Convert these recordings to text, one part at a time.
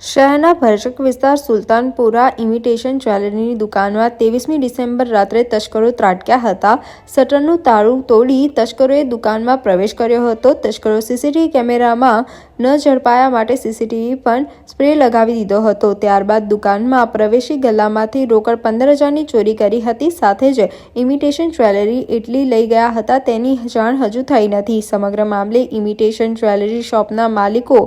શહેરના ભરચક વિસ્તાર સુલતાનપુરા ઇમિટેશન જ્વેલરીની દુકાનમાં 23મી ડિસેમ્બર રાત્રે તસ્કરો ત્રાટક્યા હતા. શટરનું તાળું તોડી તસ્કરોએ દુકાનમાં પ્રવેશ કર્યો હતો. તસ્કરો સીસીટીવી કેમેરામાં ન ઝડપાયા માટે સીસીટીવી પણ સ્પ્રે લગાવી દીધો હતો. ત્યારબાદ દુકાનમાં પ્રવેશી ગલ્લામાંથી રોકડ 15,000ની ચોરી કરી હતી. સાથે જ ઇમિટેશન જ્વેલરી એટલી લઈ ગયા હતા તેની જાણ હજુ થઈ નથી. સમગ્ર મામલે ઇમિટેશન જ્વેલરી શોપના માલિકો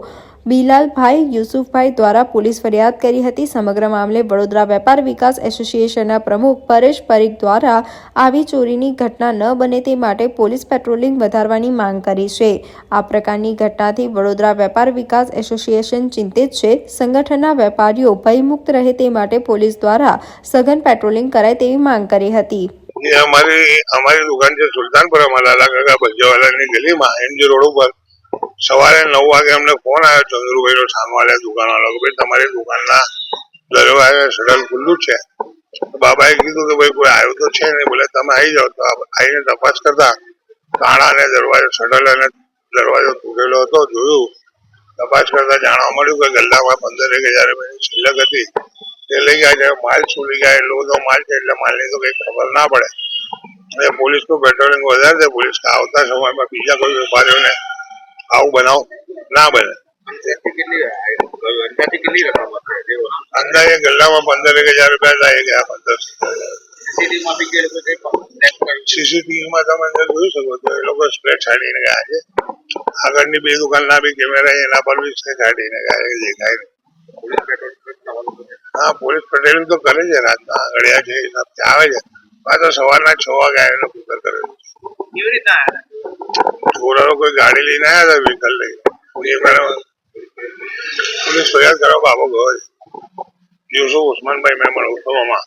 બિલાલભાઈ યુસુફભાઈ દ્વારા પોલીસ ફરિયાદ કરી હતી. સમગ્ર મામલે વડોદરા વેપાર વિકાસ એસોસિએશનના પ્રમુખ પરેશ પરીખ દ્વારા આવી ચોરીની ઘટના ન બને તે માટે પોલીસ પેટ્રોલિંગ વધારવાની માંગ કરી છે. આ પ્રકારની ઘટનાથી વડોદરા વેપાર વિકાસ એસોસિએશન ચિંતિત છે. સંગઠનના વેપારીઓ ભયમુક્ત રહે તે માટે પોલીસ દ્વારા સઘન પેટ્રોલિંગ કરાય તેવી માંગ કરી હતી. અમારી દુકાન છે સુલતાનપુરામાં લાલા કાકા ભજીયાવાલાની ગલીમાં એમજી રોડ ઉપર સવારે 9 વાગે અમને ફોન આવ્યો ચંદ્રુભાઈ નો સામે દુકાન વાળો કે ભાઈ તમારી દુકાનના દરવાજા શટર ખુલ્લું છે. બાબાએ કીધું કે ભાઈ કોઈ આવ્યું તો છે નહીં. બોલે તમે આવી જાઓ. તો આવીને તપાસ કરતા તાળા અને દરવાજો શટર અને દરવાજો તૂટેલો હતો. જોયું તપાસ કરતા જાણવા મળ્યું કે ગલ્લામાં 15,000 રૂપિયાની છિલ્લક હતી તે લઈ ગયા છે. માલ શું લઈ ગયા એટલો બધો માલ છે એટલે માલની તો કઈ ખબર ના પડે. એટલે પોલીસનું પેટ્રોલિંગ વધારે છે. પોલીસ આવતા સમયમાં બીજા કોઈ વેપારીઓને આવું બનાવ ના બને. અંદાજે ગલ્લામાં 15,000 રૂપિયા લઈ ગયા. સીસીટીવીમાં તમે અંદર જોઈ શકો છો એ લોકો સ્પ્રે છાડીને ગયા છે. આગળની 2 દુકાનના બી કેમેરા એના પર બી સ્પ્રે છાડીને ગયા છે. દેખાય હા, પોલીસ પેટ્રોલિંગ તો કરે છે. રાતના ઘડિયા છે હિસાબથી આવે છે. પાછો સવારના 6 વાગે આવીને કુતર કરેલું છે. ચોરાનો કોઈ ગાડી લઈને આવ્યા હતા વ્હીકલ લઈને. પોલીસ ફરિયાદ કરવા બાબો ગયો યુસુફ ઉસ્માનભાઈ મેમણ ઉત્સવમાં